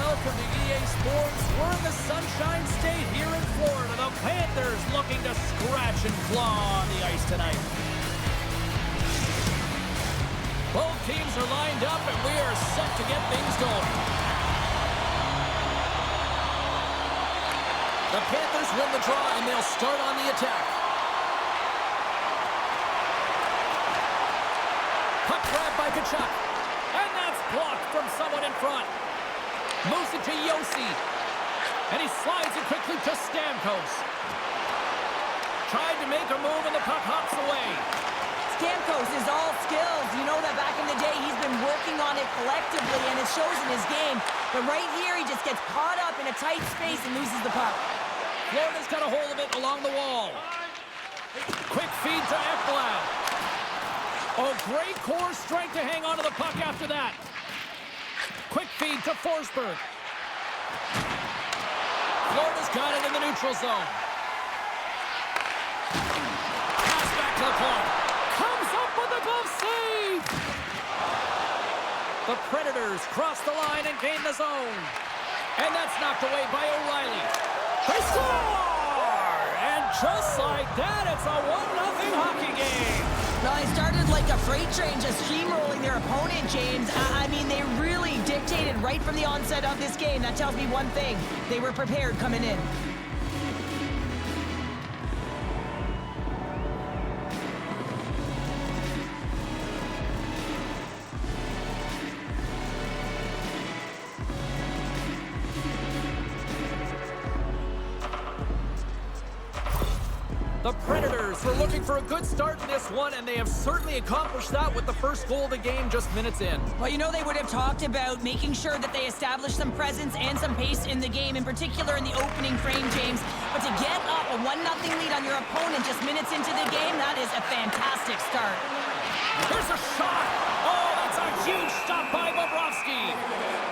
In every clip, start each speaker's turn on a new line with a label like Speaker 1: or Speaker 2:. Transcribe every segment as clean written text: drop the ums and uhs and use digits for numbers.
Speaker 1: welcome to EA Sports. We're in the Sunshine State here in Florida. The Panthers looking to scratch and claw on the ice tonight. Both teams are lined up, and we are set to get things going. The Panthers win the draw, and they'll start on the attack. Puck grab by Kachuk. And that's blocked from someone in front. Moves it to Yossi. And he slides it quickly to Stamkos. Tried to make a move, and the puck hops away.
Speaker 2: Stamkos is all skills. You know that back in the day, he's been working on it collectively, and it shows in his game. But right here, he just gets caught up in a tight space and loses the puck.
Speaker 1: Florida's got a hold of it along the wall. Quick feed to Ekblad. Oh, great core strength to hang on to the puck after that. Quick feed to Forsberg. Florida's got it in the neutral zone. Pass back to the point. Comes up with a glove save. The Predators cross the line and gain the zone. And that's knocked away by O'Reilly. They score! And just like that, it's a 1-0 hockey game.
Speaker 2: Well, they started like a freight train just steamrolling their opponent, James. I mean, they really dictated right from the onset of this game. That tells me one thing. They were prepared coming in.
Speaker 1: The Predators were looking for a good start in this one, and they have certainly accomplished that with the first goal of the game just minutes in.
Speaker 2: Well, you know, they would have talked about making sure that they established some presence and some pace in the game, in particular in the opening frame, James. But to get up a 1-0 lead on your opponent just minutes into the game, that is a fantastic start.
Speaker 1: Here's a shot. Oh, that's a huge stop by Bobrovsky.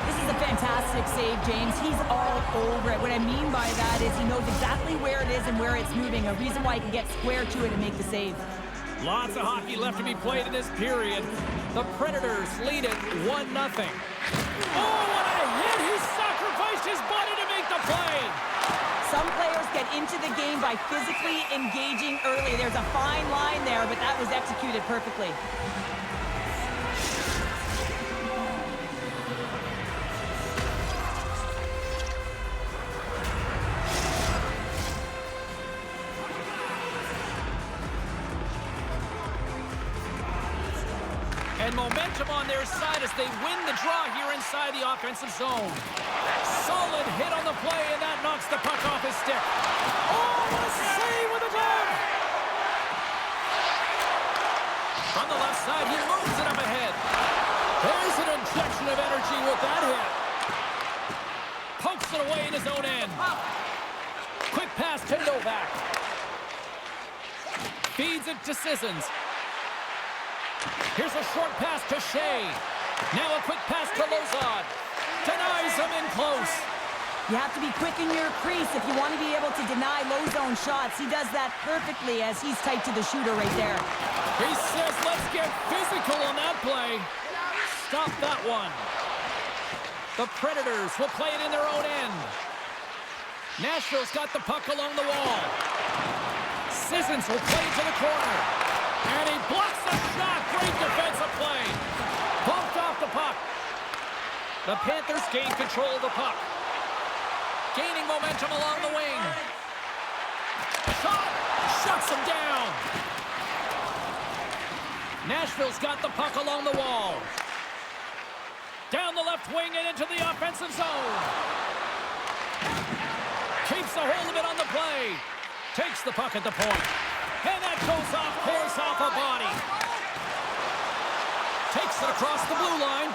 Speaker 2: This is a fantastic save, James. He's all over it. What I mean by that is he knows exactly where it is and where it's moving, a reason why he can get square to it and make the save.
Speaker 1: Lots of hockey left to be played in this period. The Predators lead it 1-0. Oh, what a hit! He sacrificed his body to make the play.
Speaker 2: Some players get into the game by physically engaging early. There's a fine line there, but that was executed perfectly.
Speaker 1: And momentum on their side as they win the draw here inside the offensive zone. Solid hit on the play, and that knocks the puck off his stick. Oh, what a save with a glove! On the left side, he moves it up ahead. There's an injection of energy with that hit. Pokes it away in his own end. Quick pass to Novak. Feeds it to Sissons. Here's a short pass to Shea. Now a quick pass to Lozad. Denies him in close.
Speaker 2: You have to be quick in your crease if you want to be able to deny low zone shots. He does that perfectly as he's tight to the shooter right there.
Speaker 1: He says, let's get physical on that play. Stop that one. The Predators will play it in their own end. Nashville's got the puck along the wall. Sissons will play it to the corner. And he blocks the shot. Great defensive play. Bumped off the puck. The Panthers gain control of the puck. Gaining momentum along the wing. Shot. Shuts him down. Nashville's got the puck along the wall. Down the left wing and into the offensive zone. Keeps a hold of it on the play. Takes the puck at the point. And that goes off, pulls off a body. Takes it across the blue line.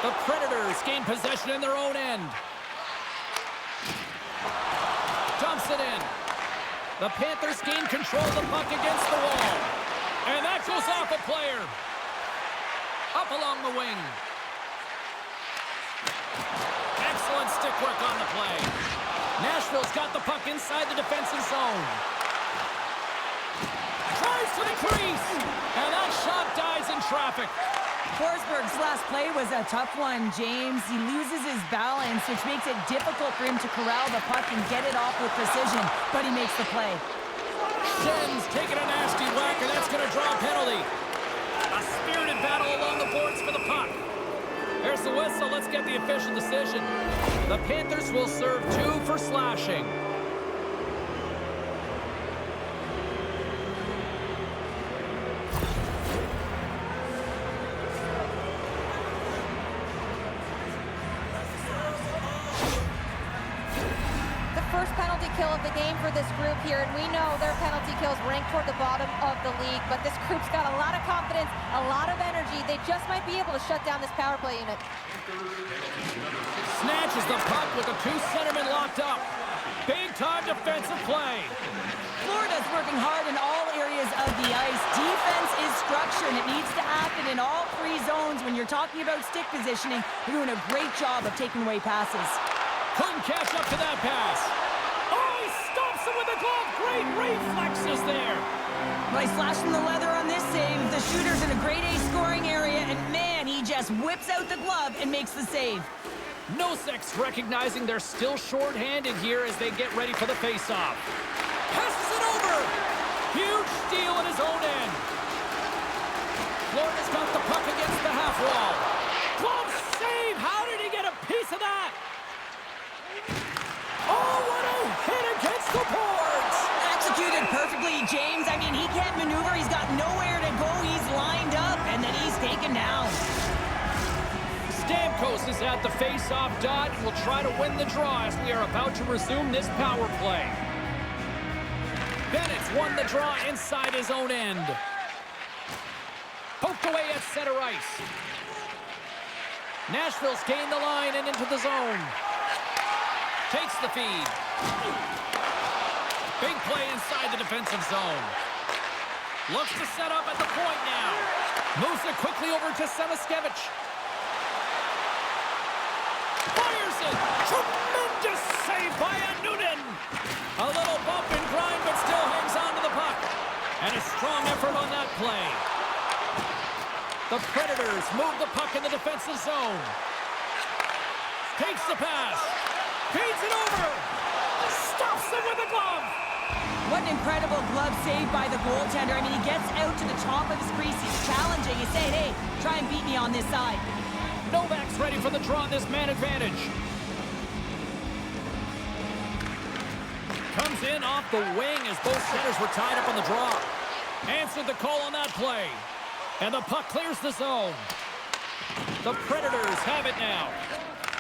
Speaker 1: The Predators gain possession in their own end. Dumps it in. The Panthers gain control of the puck against the wall. And that goes off a player. Up along the wing. Excellent stick work on the play. Nashville's got the puck inside the defensive zone. Drives to the crease. And that shot dies in traffic.
Speaker 2: Forsberg's last play was a tough one, James. He loses his balance, which makes it difficult for him to corral the puck and get it off with precision, but he makes the play.
Speaker 1: Shen's taking a nasty whack, and that's going to draw a penalty. A spirited battle along the boards for the puck. There's the whistle. Let's get the official decision. The Panthers will serve 2 for slashing.
Speaker 3: First penalty kill of the game for this group here, and we know their penalty kills rank toward the bottom of the league, but this group's got a lot of confidence, a lot of energy. They just might be able to shut down this power play unit.
Speaker 1: Snatches the puck with the 2 centermen locked up. Big time defensive play.
Speaker 2: Florida's working hard in all areas of the ice. Defense is structure, and it needs to happen in all 3 zones. When you're talking about stick positioning, they're doing a great job of taking away passes.
Speaker 1: Couldn't catch up to that pass. Oh, he stops him with a glove. Great reflexes there.
Speaker 2: Well, he's slashing the leather on this save. The shooter's in a grade A scoring area, and man, he just whips out the glove and makes the save.
Speaker 1: Nosek's recognizing they're still short-handed here as they get ready for the face-off. Passes it over. Huge steal at his own end. Florida's got the puck against the half wall. Glove save. How did he get a piece of that? Oh, what a hit against the boards!
Speaker 2: Executed perfectly, James. I mean, he can't maneuver. He's got nowhere to go. He's lined up, and then he's taken down.
Speaker 1: Stamkos is at the face-off dot and will try to win the draw as we are about to resume this power play. Bennett's won the draw inside his own end. Poked away at center ice. Nashville's gained the line and into the zone. Takes the feed. Big play inside the defensive zone. Looks to set up at the point now. Moves it quickly over to Samaskevich. Fires it. Tremendous save by Noonan. A little bump and grind, but still hangs on to the puck. And a strong effort on that play. The Predators move the puck in the defensive zone. Takes the pass. Feeds it over. Stops him with a glove.
Speaker 2: What an incredible glove save by the goaltender. I mean, he gets out to the top of his crease. He's challenging. He's saying, hey, try and beat me on this side.
Speaker 1: Novak's ready for the draw on this man advantage. Comes in off the wing as both centers were tied up on the draw. Answered the call on that play. And the puck clears the zone. The Predators have it now.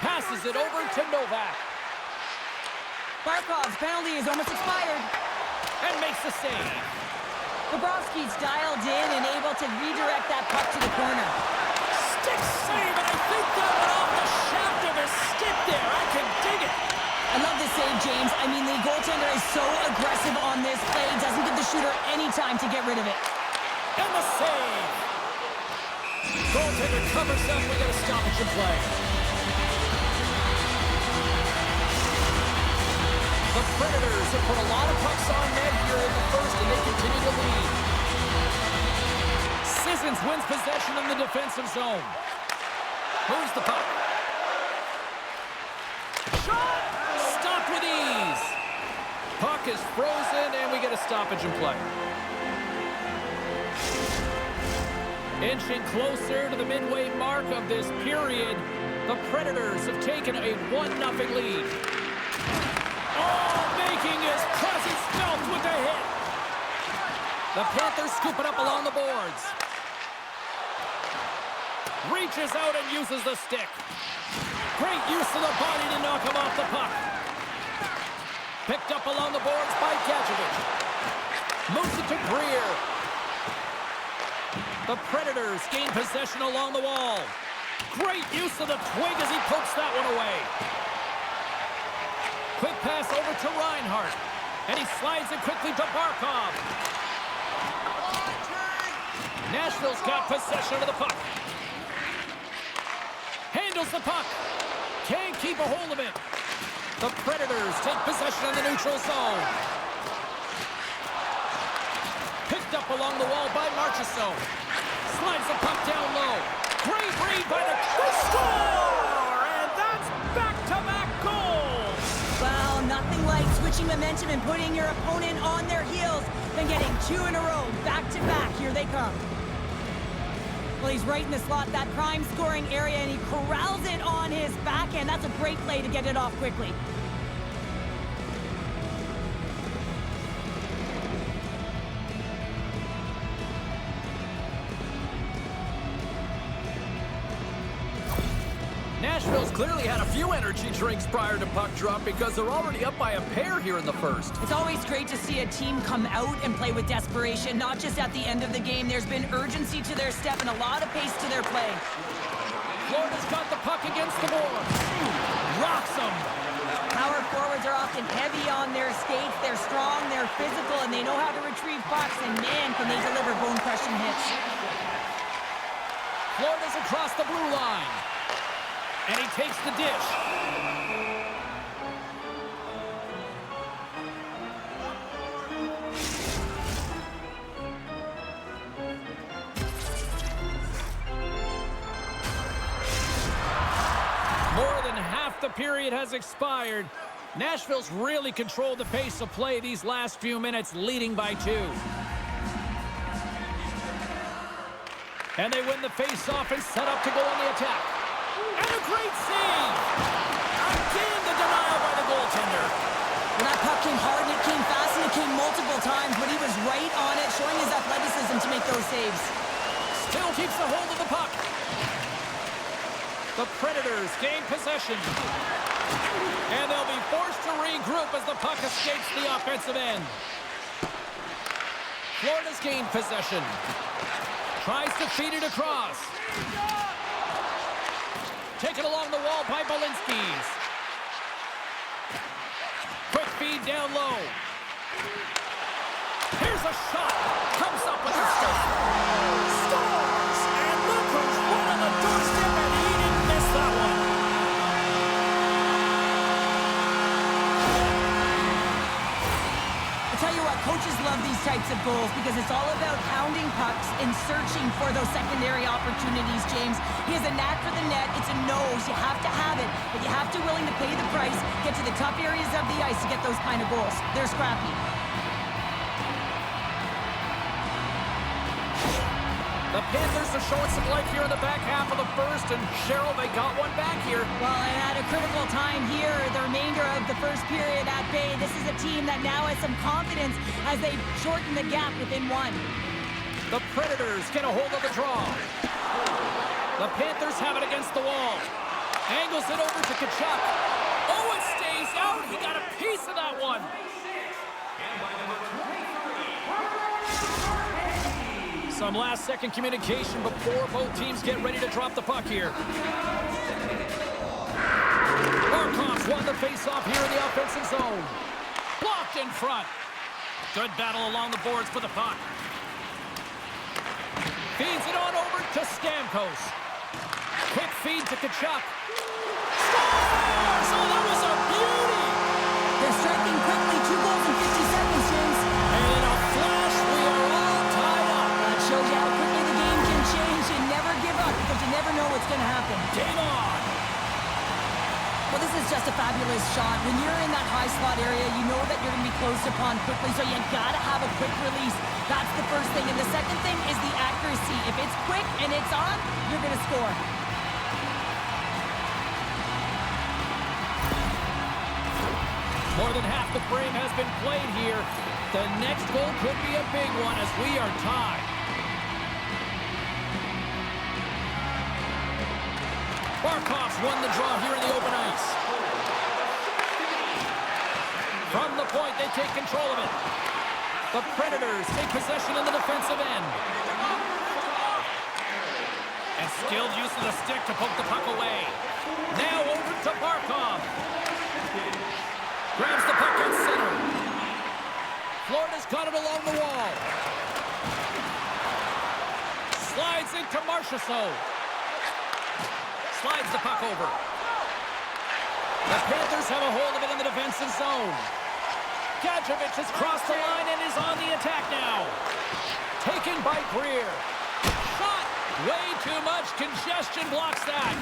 Speaker 1: Passes it over to Novak.
Speaker 2: Barkov's penalty is almost expired.
Speaker 1: And makes the save.
Speaker 2: Bobrovsky's dialed in and able to redirect that puck to the corner.
Speaker 1: Stick save, and I think that went off the shaft of his stick there. I can dig it.
Speaker 2: I love this save, James. I mean, the goaltender is so aggressive on this play. Doesn't give the shooter any time to get rid of it.
Speaker 1: And the save. Goaltender covers up. We get a stoppage in play. The Predators have put a lot of pucks on net here in the first, and they continue to lead. Sissons wins possession in the defensive zone. Moves the puck. Shot! Stopped with ease. Puck is frozen, and we get a stoppage in play. Inching closer to the midway mark of this period, the Predators have taken a 1-0 lead. Oh, making his presence felt with the hit. The Panthers scoop it up along the boards. Reaches out and uses the stick. Great use of the body to knock him off the puck. Picked up along the boards by Gadjevich. Moves it to Greer. The Predators gain possession along the wall. Great use of the twig as he pokes that one away. Quick pass over to Reinhart. And he slides it quickly to Barkov. Nashville's got possession of the puck. Handles the puck. Can't keep a hold of it. The Predators take possession of the neutral zone. Picked up along the wall by Marchessault. Slides the puck down low. Great read by the score! And that's back-to-back goals!
Speaker 2: Well, nothing like switching momentum and putting your opponent on their heels than getting 2 in a row, back-to-back. Here they come. Well, he's right in the slot, that prime scoring area, and he corrals it on his backhand. That's a great play to get it off quickly.
Speaker 1: Nashville's clearly had a few energy drinks prior to puck drop because they're already up by a pair here in the first.
Speaker 2: It's always great to see a team come out and play with desperation, not just at the end of the game. There's been urgency to their step and a lot of pace to their play.
Speaker 1: Florida's got the puck against the board. Rocks them.
Speaker 2: Power forwards are often heavy on their skates. They're strong, they're physical, and they know how to retrieve pucks, and man, can they deliver bone-crushing hits.
Speaker 1: Florida's across the blue line. And he takes the dish. More than half the period has expired. Nashville's really controlled the pace of play these last few minutes, leading by 2. And they win the face-off and set up to go on the attack. And a great save! Again, the denial by the goaltender.
Speaker 2: Well, that puck came hard, and it came fast, and it came multiple times, but he was right on it, showing his athleticism to make those saves.
Speaker 1: Still keeps the hold of the puck. The Predators gain possession. And they'll be forced to regroup as the puck escapes the offensive end. Florida's gained possession. Tries to feed it across. Taken along the wall by Balinskis. Quick feed down low. Here's a shot. Comes up with a stop. Scores! And look who's right on the doorstep, and he didn't miss that one.
Speaker 2: I tell you what, coaches love these types of goals because it's all about pounding pucks and searching for those secondary opportunities, James. He has a knack for the net. It's a nose. You have to have it, but you have to willing to pay the price, get to the tough areas of the ice to get those kind of goals. They're scrappy.
Speaker 1: The Panthers are showing some life here in the back half of the first, and Cheryl, they got one back here.
Speaker 2: Well, and at a critical time here, the remainder of the first period at bay, this is a team that now has some confidence as they shorten the gap within 1.
Speaker 1: The Predators get a hold of the draw. The Panthers have it against the wall. Angles it over to Tkachuk. Oh, it stays out. He got a piece of that one. Some last-second communication before both teams get ready to drop the puck here. Barkov's won the face-off here in the offensive zone. Blocked in front. Good battle along the boards for the puck. Feeds it on over to Stamkos. Quick feed to Tkachuk. Scores! Oh, that was a beauty!
Speaker 2: They're striking quickly, 2 goals in 50 seconds, James.
Speaker 1: And in a flash, we are all tied up.
Speaker 2: That shows you how quickly the game can change, and never give up because you never know what's going to happen.
Speaker 1: Game on!
Speaker 2: Well, this is just a fabulous shot. When you're in that high slot area, you know that you're going to be closed upon quickly, so you got to have a quick release. That's the first thing. And the second thing is the accuracy. If it's quick and it's on, you're going to score.
Speaker 1: More than half the frame has been played here. The next goal could be a big one as we are tied. Barkov's won the draw here in the open ice. From the point, they take control of it. The Predators take possession in the defensive end. And skilled use of the stick to poke the puck away. Now over to Barkov. Grabs the puck at center. Florida's got it along the wall. Slides into Marchessault. Slides the puck over. The Panthers have a hold of it in the defensive zone. Gadjevich has crossed the line and is on the attack now. Taken by Greer. Shot! Way too much congestion blocks that.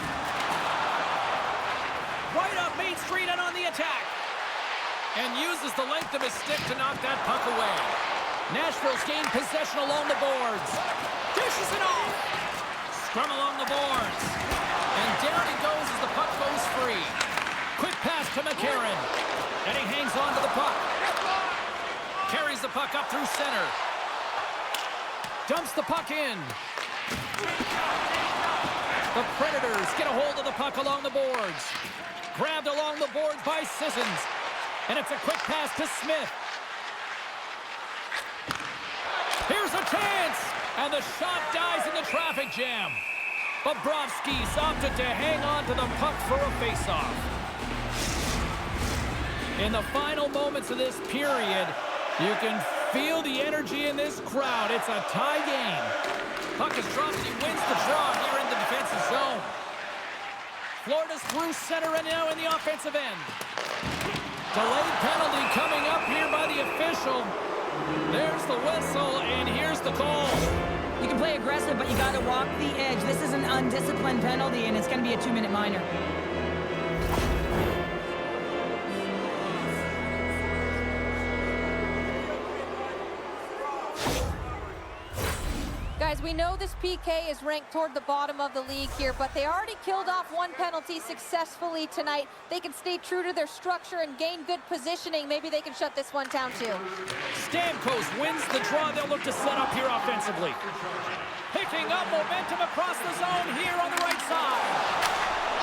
Speaker 1: Right up Main Street and on the attack. And uses the length of his stick to knock that puck away. Nashville's gained possession along the boards. Dishes it off. Scrum along the boards. And down he goes as the puck goes free. Quick pass to McCarron. And he hangs on to the puck. Carries the puck up through center. Dumps the puck in. The Predators get a hold of the puck along the boards. Grabbed along the boards by Sissons. And it's a quick pass to Smith. Here's a chance. And the shot dies in the traffic jam. Bobrovsky's opted to hang on to the puck for a faceoff. In the final moments of this period, you can feel the energy in this crowd. It's a tie game. Puck is dropped and he wins the draw here in the defensive zone. Florida's through center and now in the offensive end. Delayed penalty coming up here by the official. There's the whistle and here's the call.
Speaker 2: You can play aggressive, but you got to walk the edge. This is an undisciplined penalty, and it's going to be a 2-minute minor.
Speaker 3: Guys, we know this PK is ranked toward the bottom of the league here, but they already killed off one penalty successfully tonight. They can stay true to their structure and gain good positioning. Maybe they can shut this one down too.
Speaker 1: Stamkos wins the draw. They'll look to set up here offensively. Picking up momentum across the zone here on the right side.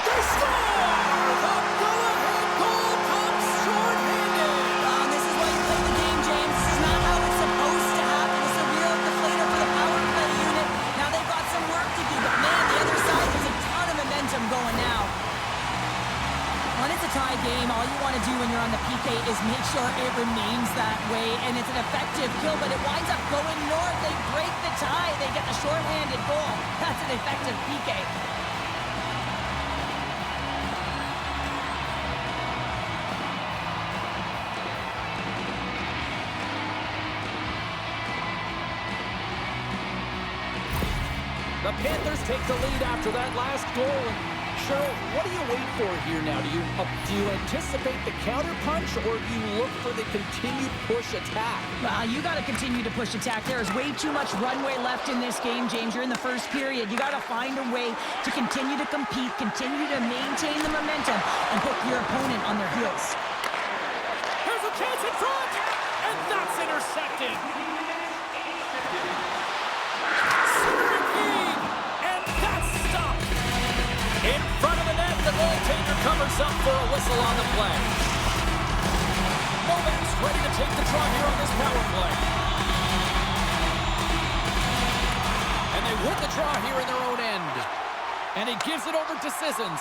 Speaker 1: They score! The go-ahead goal comes short-handed.
Speaker 2: This is why you play the game, James. This is not how it's supposed to happen. It's a real deflator for the power play unit. Now they've got some work to do, but man, the other side, there's a ton of momentum going now. When it's a tie game, all you want to do when you're on the PK is make sure it remains that way, and it's an effective kill, but it winds up going north. They break the tie. They get the shorthanded goal. That's an effective PK.
Speaker 1: The Panthers take the lead after that last goal. Cheryl, what do you wait for here now? Do you anticipate the counter punch, or do you look for the continued push attack?
Speaker 2: Well, you got to continue to push attack. There is way too much runway left in this game, James. You're in the first period. You got to find a way to continue to compete, continue to maintain the momentum, and put your opponent on their heels.
Speaker 1: Here's a chance in front, and that's intercepted. In front of the net, the goaltender covers up for a whistle on the play. Novak's ready to take the draw here on this power play. And they win the draw here in their own end. And he gives it over to Sissons.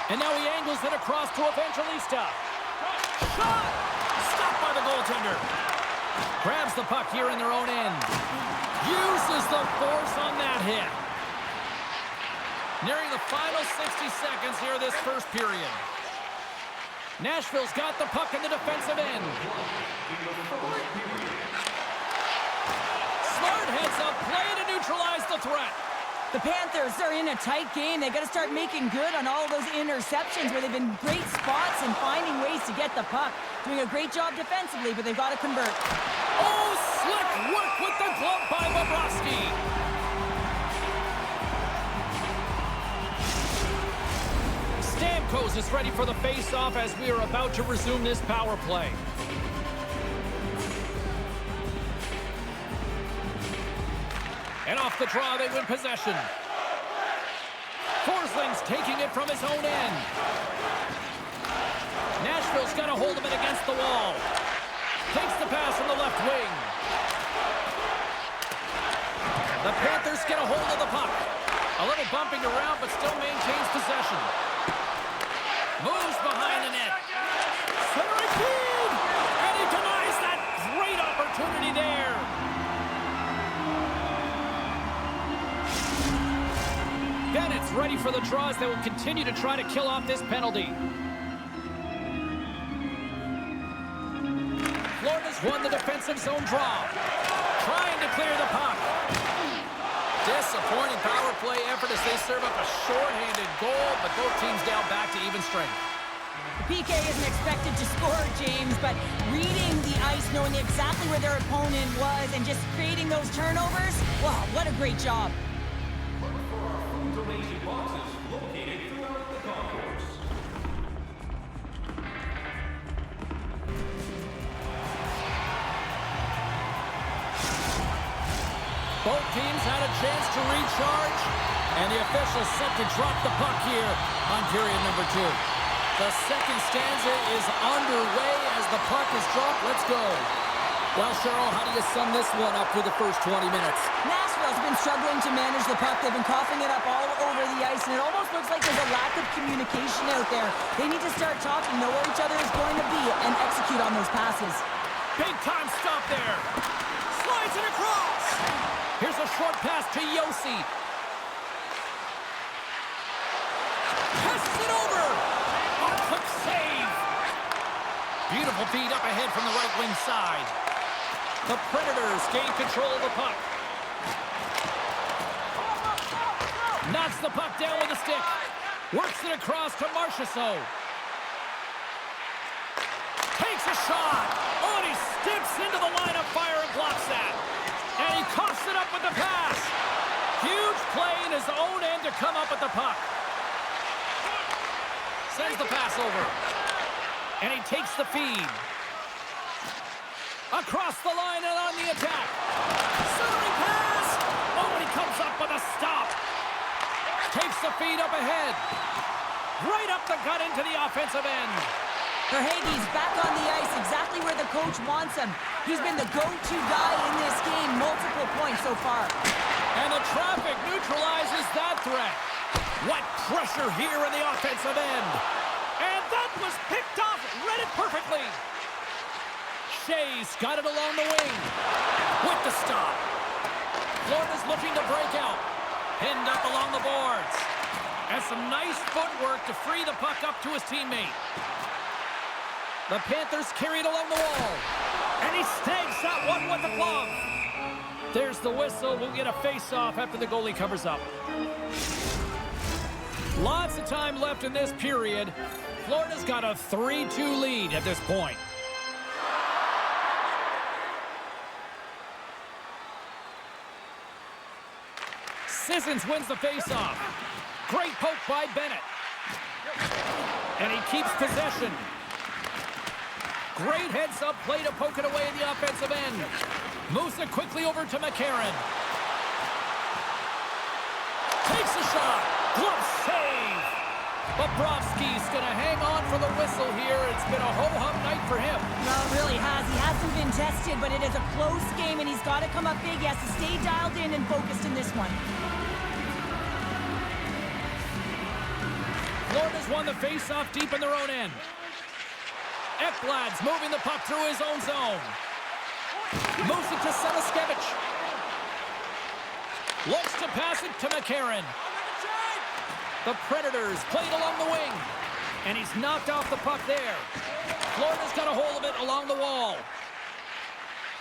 Speaker 1: And now he angles it across to Evangelista. Shot! Stopped by the goaltender. Grabs the puck here in their own end. Uses the force on that hit. Nearing the final 60 seconds here this first period. Nashville's got the puck in the defensive end. Smart heads up play to neutralize the threat.
Speaker 2: The Panthers are in a tight game. They got to start making good on all those interceptions where they've been great spots and finding ways to get the puck. Doing a great job defensively, but they've got to convert.
Speaker 1: Oh, slick work with the glove by Bobrovsky. Stamkos is ready for the face-off as we are about to resume this power play. And off the draw, they win possession. Forsling's taking it from his own end. Nashville's got a hold of it against the wall. Takes the pass from the left wing. The Panthers get a hold of the puck. A little bumping around, but still maintains possession. Moves behind the net. Centering feed! And he denies that great opportunity there. Bennett's ready for the draws. They will continue to try to kill off this penalty. Florida's won the defensive zone draw. Trying to clear the puck. Disappointing power play effort as they serve up a shorthanded goal, but both teams down back to even strength.
Speaker 2: The PK isn't expected to score, James, but reading the ice, knowing exactly where their opponent was, and just creating those turnovers, wow, what a great job.
Speaker 1: Both teams had a chance to recharge, and the official set to drop the puck here on period number 2. The second stanza is underway as the puck is dropped. Let's go. Well, Cheryl, how do you sum this one up through the first 20 minutes?
Speaker 2: Nashville's been struggling to manage the puck. They've been coughing it up all over the ice, and it almost looks like there's a lack of communication out there. They need to start talking, know where each other is going to be, and execute on those passes.
Speaker 1: Big time stop there. Slides it across. Here's a short pass to Yossi. Passes it over. A quick save. Beautiful feed up ahead from the right wing side. The Predators gain control of the puck. Knocks the puck down with a stick. Works it across to Marchessault. Takes a shot. Oh, and he steps into the line of fire and blocks that. And he coughs it up with the pass. Huge play in his own end to come up with the puck. Sends the pass over. And he takes the feed. Across the line and on the attack. Centering pass. Oh, and he comes up with a stop. Takes the feed up ahead. Right up the gut into the offensive end.
Speaker 2: Verhaeghe's back on the ice, exactly where the coach wants him. He's been the go-to guy in this game, multiple points so far.
Speaker 1: And the traffic neutralizes that threat. What pressure here in the offensive end. And that was picked off, read it perfectly. Shea's got it along the wing. With the stop. Florida's looking to break out. Pinned up along the boards. And some nice footwork to free the puck up to his teammate. The Panthers carry it along the wall. And he snags that one with the glove. There's the whistle. We'll get a face-off after the goalie covers up. Lots of time left in this period. Florida's got a 3-2 lead at this point. Sissons wins the face-off. Great poke by Bennett. And he keeps possession. Great heads-up play to poke it away in the offensive end. Moves it quickly over to McCarron. Takes a shot. Glove save. Bobrovsky's going to hang on for the whistle here. It's been a ho-hum night for him.
Speaker 2: No, it really has. He hasn't been tested, but it is a close game, and he's got to come up big. He has to stay dialed in and focused in this one.
Speaker 1: Florida's won the face-off deep in their own end. Ekblad's moving the puck through his own zone. Moves it to Selaskevich. Looks to pass it to McCarron. The Predators played along the wing. And he's knocked off the puck there. Florida's got a hold of it along the wall.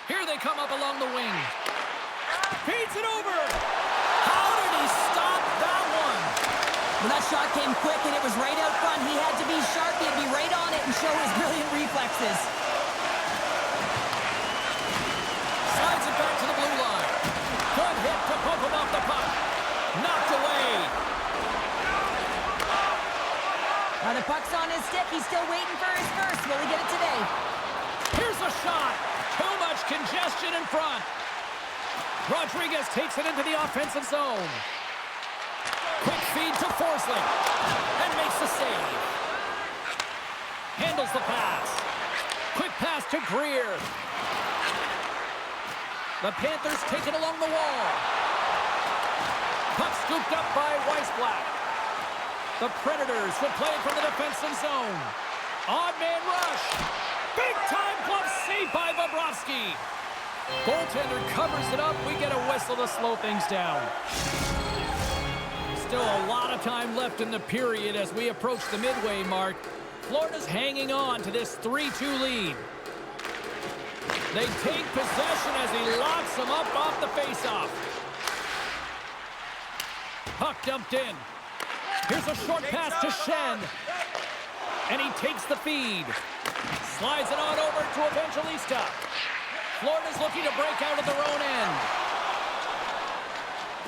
Speaker 1: Here they come up along the wing. Feeds it over. How did he stop that one?
Speaker 2: Well, that shot came quick, and it was right out front. He had to be sharp. He had to be right on it and show his brilliant reflexes.
Speaker 1: Slides it back to the blue line. Good hit to poke him off the puck. Knocked away.
Speaker 2: Now the puck's on his stick. He's still waiting for his first. Will he get it today?
Speaker 1: Here's a shot. Too much congestion in front. Rodriguez takes it into the offensive zone. Quick feed to Forsling. And makes the save. Handles the pass. Quick pass to Greer. The Panthers take it along the wall. Puck scooped up by Weissblatt. The Predators will play it from the defensive zone. Odd man rush. Big time glove save by Bobrovsky. Goaltender covers it up. We get a whistle to slow things down. Still a lot of time left in the period as we approach the midway mark. Florida's hanging on to this 3-2 lead. They take possession as he locks them up off the faceoff. Puck dumped in. Here's a short pass to Shen. And he takes the feed. Slides it on over to Evangelista. Florida's looking to break out of their own end.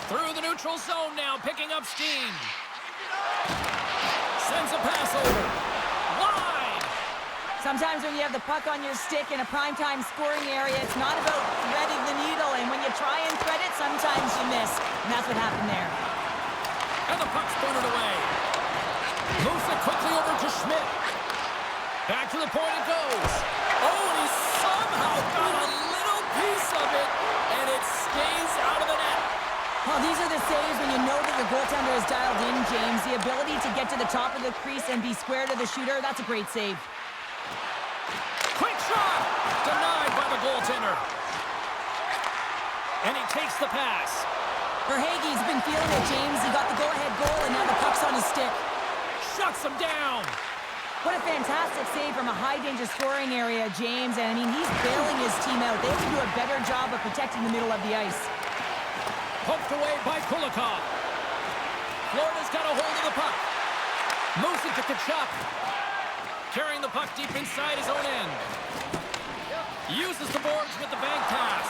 Speaker 1: Through the neutral zone now, picking up steam. Sends a pass over. Wide.
Speaker 2: Sometimes when you have the puck on your stick in a primetime scoring area, it's not about threading the needle. And when you try and thread it, sometimes you miss. And that's what happened there.
Speaker 1: And the puck's booted away. Moves it quickly over to Schmidt. Back to the point it goes. Oh, and he somehow got a little piece of it, and it stays out of the net.
Speaker 2: Well, these are the saves when you know that your goaltender is dialed in, James. The ability to get to the top of the crease and be square to the shooter, that's a great save.
Speaker 1: Quick shot! Denied by the goaltender. And he takes the pass.
Speaker 2: Verhaeghe's been feeling it, James. He got the go-ahead goal, and now the puck's on his stick.
Speaker 1: Shuts him down.
Speaker 2: What a fantastic save from a high-danger scoring area, James. And, I mean, he's bailing his team out. They have to do a better job of protecting the middle of the ice.
Speaker 1: Poked away by Kulikov. Florida's got a hold of the puck. Moves it to Tkachuk. Carrying the puck deep inside his own end. Uses the boards with the bank pass.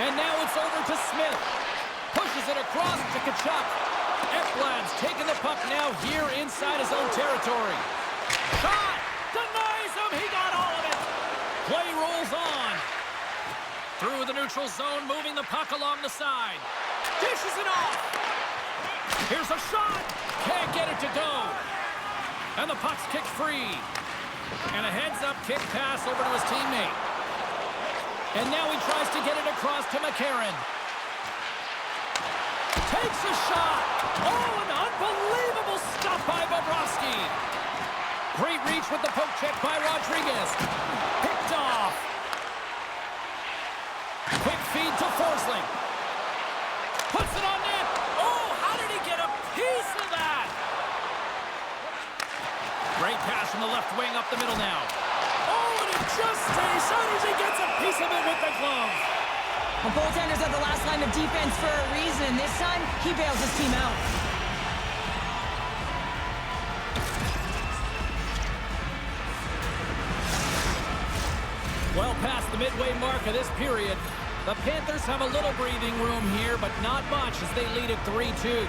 Speaker 1: And now it's over to Smith. Pushes it across to Tkachuk. Ekblad's taking the puck now here inside his own territory. Shot! Denies him! He got all of it! Play rolls on. Through the neutral zone, moving the puck along the side. Dishes it off! Here's a shot! Can't get it to go. And the puck's kicked free. And a heads-up kick pass over to his teammate. And now he tries to get it across to McCarron. Takes a shot. Oh, an unbelievable stop by Bobrovsky. Great reach with the poke check by Rodriguez. Picked off. Quick feed to Forsling. Puts it on net. Oh, how did he get a piece of that? Great pass from the left wing up the middle now. Oh, and it just stays out as he gets a piece of it with the glove.
Speaker 2: Well, goaltenders are the last line of defense for a reason. This time, he bails his team out.
Speaker 1: Well past the midway mark of this period, the Panthers have a little breathing room here, but not much as they lead it 3-2.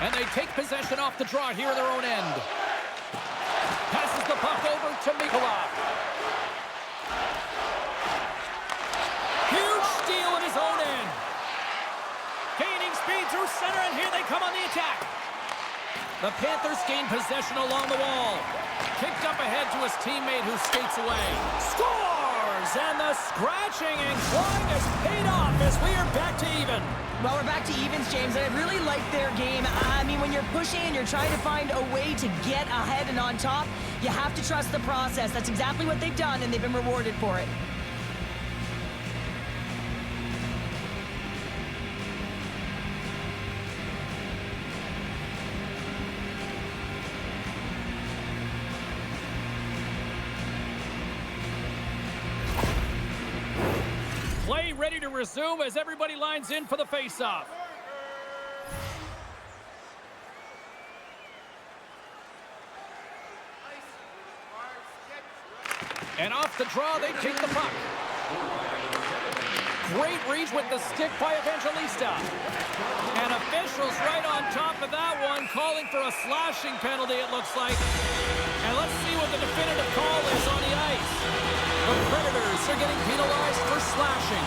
Speaker 1: And they take possession off the draw here in their own end. Passes the puck over to Mikolov. Huge steal in his own end. Gaining speed through center, and here they come on the attack. The Panthers gain possession along the wall. Kicked up ahead to his teammate who skates away. Scores! And the scratching and clawing has paid off as we are back to even.
Speaker 2: Well, we're back to evens, James, and I really like their game. I mean, when you're pushing and you're trying to find a way to get ahead and on top, you have to trust the process. That's exactly what they've done, and they've been rewarded for it.
Speaker 1: Play ready to resume as everybody lines in for the face-off. And off the draw, they take the puck. Great reach with the stick by Evangelista. And officials right on top of that one, calling for a slashing penalty, it looks like. And let's see what the definitive call is on the ice. The Predators are getting penalized for slashing.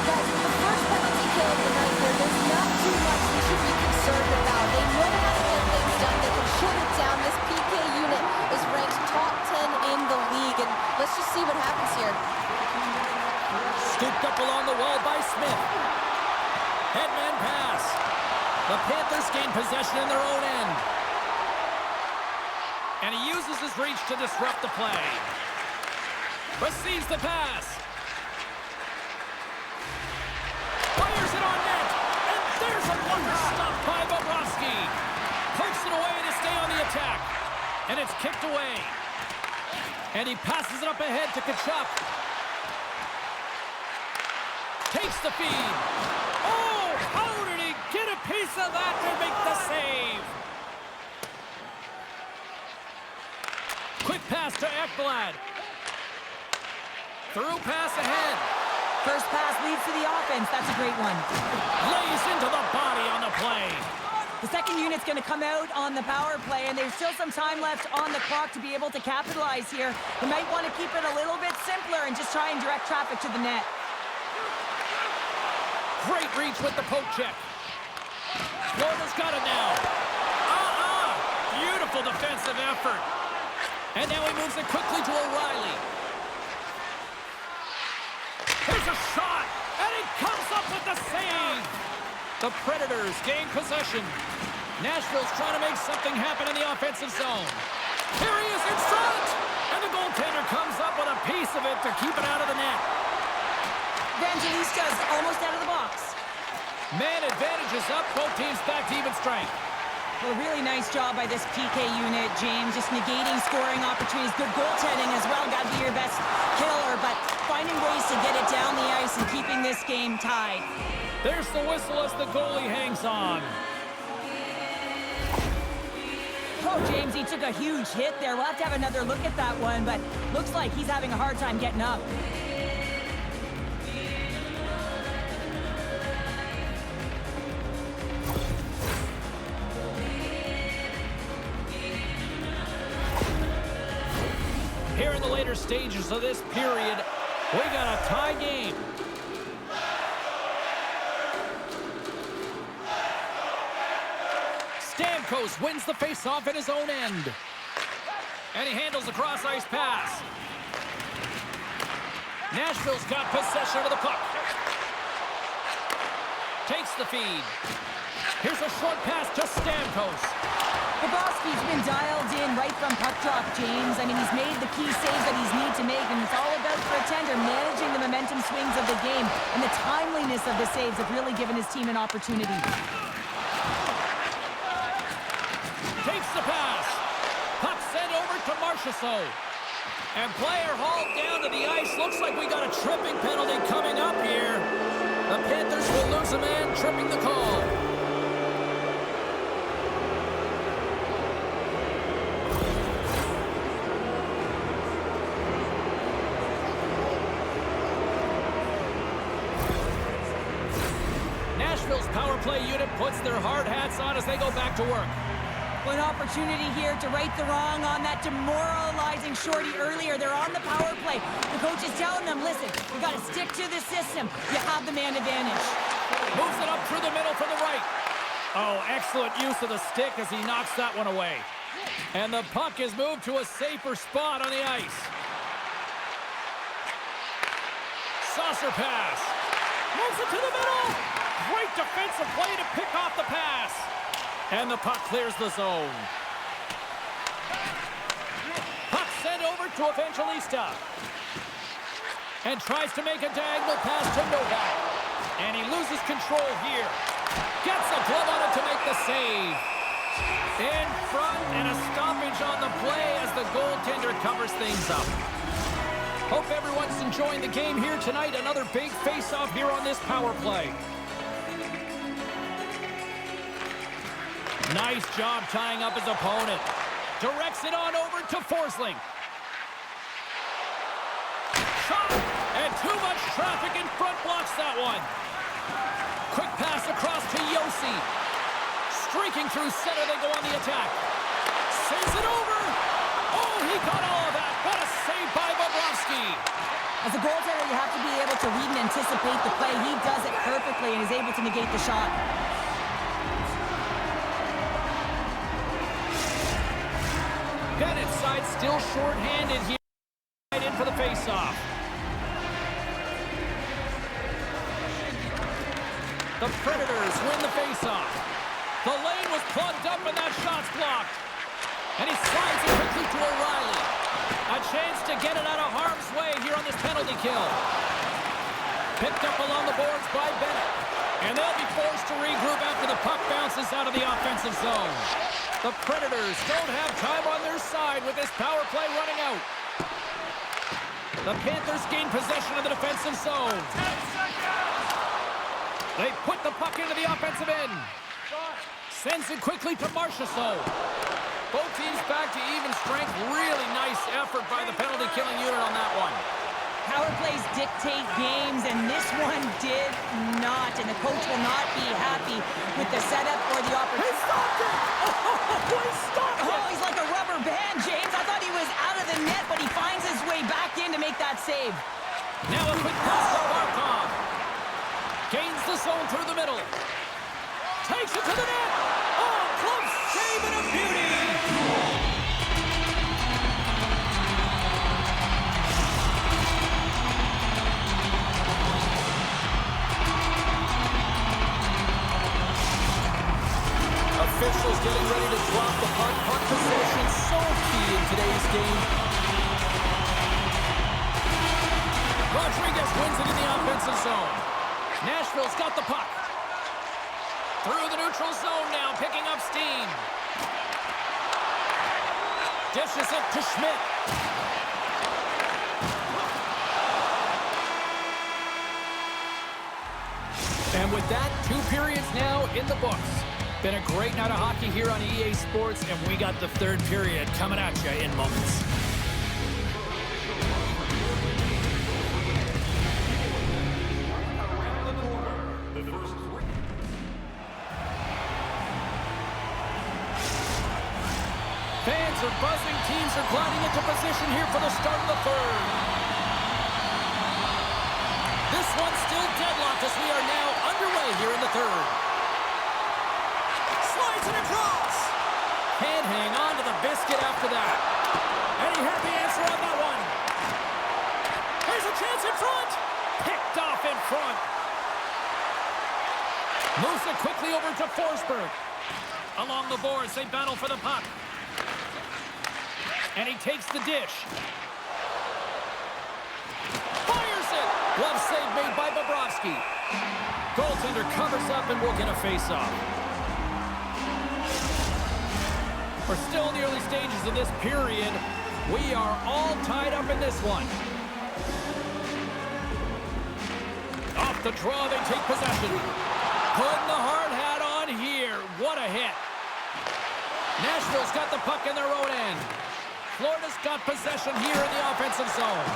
Speaker 3: Guys, with the first penalty kill of the night here, there's not too much we should be concerned about. They know how to get things done. They can shut it down. This PK unit is ranked top 10 in the league, and let's just see what happens here.
Speaker 1: Scooped up along the wall by Smith. Headman pass. The Panthers gain possession in their own end. And he uses his reach to disrupt the play. Receives the pass. Fires it on net. And there's attack. And it's kicked away. And he passes it up ahead to Tkachuk. Takes the feed. Oh, how did he get a piece of that to make the save? Quick pass to Ekblad. Through pass ahead.
Speaker 2: First pass leads to the offense. That's a great one.
Speaker 1: Lays into the body on the play.
Speaker 2: The second unit's going to come out on the power play, and there's still some time left on the clock to be able to capitalize here. They might want to keep it a little bit simpler and just try and direct traffic to the net.
Speaker 1: Great reach with the poke check. Florida's got it now. Beautiful defensive effort. And now he moves it quickly to O'Reilly. Here's a shot, and he comes up with the save. The Predators gain possession. Nashville's trying to make something happen in the offensive zone. Here he is in front, and the goaltender comes up with a piece of it to keep it out of the net.
Speaker 2: Evangelista's almost out of the box.
Speaker 1: Man advantage is up, both teams back to even strength.
Speaker 2: Well, a really nice job by this PK unit, James. Just negating scoring opportunities. Good goaltending as well. Got to be your best killer, but finding ways to get it down the ice and keeping this game tied.
Speaker 1: There's the whistle as the goalie hangs on.
Speaker 2: Oh, James, he took a huge hit there. We'll have to have another look at that one, but looks like he's having a hard time getting up.
Speaker 1: Here in the later stages of this period, we got a tie game. Stamkos wins the faceoff at his own end. And he handles a cross-ice pass. Nashville's got possession of the puck. Takes the feed. Here's a short pass to Stamkos.
Speaker 2: Bobrovsky's been dialed in right from puck drop, James. I mean, he's made the key saves that he's need to make, and it's all about for a tender managing the momentum swings of the game, and the timeliness of the saves have really given his team an opportunity.
Speaker 1: Takes the pass. Puck sent over to Marchessault. And player hauled down to the ice. Looks like we got a tripping penalty coming up here. The Panthers will lose a man, tripping the call. Nashville's power play unit puts their hard hats on as they go back to work.
Speaker 2: An opportunity here to right the wrong on that demoralizing shorty earlier. They're on the power play. The coach is telling them, listen, you got to stick to the system. You have the man advantage.
Speaker 1: Moves it up through the middle from the right. Oh, excellent use of the stick as he knocks that one away. And the puck is moved to a safer spot on the ice. Saucer pass. Moves it to the middle. Great defensive play to pick off the pass. And the puck clears the zone. Puck sent over to Evangelista. And tries to make a diagonal pass to Novak. And he loses control here. Gets a glove on it to make the save. In front and a stoppage on the play as the goaltender covers things up. Hope everyone's enjoying the game here tonight. Another big face-off here on this power play. Nice job tying up his opponent. Directs it on over to Forsling. Shot! And too much traffic in front blocks that one. Quick pass across to Yossi. Streaking through center, they go on the attack. Sends it over. Oh, he got all of that. What a save by Bobrovsky.
Speaker 2: As a goaltender, you have to be able to read and anticipate the play. He does it perfectly and is able to negate the shot.
Speaker 1: Bennett's side still short-handed here. Right in for the face-off. The Predators win the face-off. The lane was plugged up and that shot's blocked. And he slides it quickly to O'Reilly. A chance to get it out of harm's way here on this penalty kill. Picked up along the boards by Bennett. And they'll be forced to regroup after the puck bounces out of the offensive zone. The Predators don't have time on their side with this power play running out. The Panthers gain possession of the defensive zone.
Speaker 4: 10 seconds!
Speaker 1: They put the puck into the offensive end. Sends it quickly to Marchessault. Both teams back to even strength. Really nice effort by the penalty-killing unit on that one.
Speaker 2: Power plays dictate games, and this one did not. And the coach will not be happy with the setup or the opportunity.
Speaker 1: He stopped it! Oh, he stopped it!
Speaker 2: Oh, he's like a rubber band, James. I thought he was out of the net, but he finds his way back in to make that save.
Speaker 1: Now a quick pass to Barkov. Gains the zone through the middle. Takes it to the net. Oh, close save and a beauty. Officials getting ready to drop the puck. Puck possession so key in today's game. Rodriguez wins it in the offensive zone. Nashville's got the puck. Through the neutral zone now, picking up steam. Dishes it to Schmidt. And with that, 2 periods now in the books. Been a great night of hockey here on EA Sports, and we got the 3rd period coming at you in moments. Fans are buzzing. Teams are gliding into position here for the start of the 3rd. This one's still deadlocked as we are now underway here in the 3rd. Slides it across. Can't hang on to the biscuit after that. Any happy answer on that one? Here's a chance in front. Picked off in front. Moves it quickly over to Forsberg. Along the boards, they battle for the puck. And he takes the dish. Fires it! Glove save made by Bobrovsky. Goaltender covers up and we'll get a face-off. We're still in the early stages of this period. We are all tied up in this one. Off the draw, they take possession. Putting the hard hat on here. What a hit. Nashville's got the puck in their own end. Florida's got possession here in the offensive zone.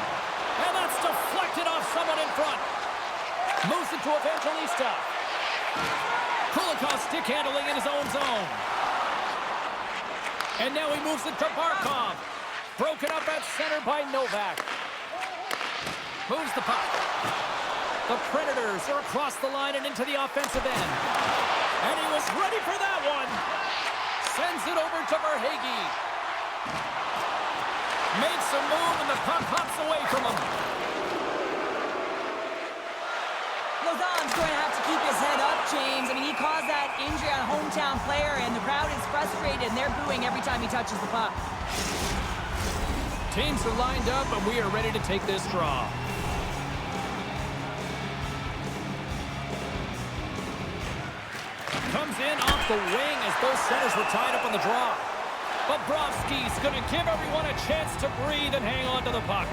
Speaker 1: And that's deflected off someone in front. Moves it to Evangelista. Kulikov stick handling in his own zone. And now he moves it to Barkov. Broken up at center by Novak. Moves the puck. The Predators are across the line and into the offensive end. And he was ready for that one. Sends it over to Verhaeghe. Makes a move and the puck hops away from him.
Speaker 2: Lauzon's going to have to keep his head up, James. I mean, he caused that injury on a hometown player, and the crowd is frustrated, and they're booing every time he touches the puck.
Speaker 1: Teams are lined up, and we are ready to take this draw. Comes in off the wing as both centers were tied up on the draw. Bobrovsky's going to give everyone a chance to breathe and hang on to the puck.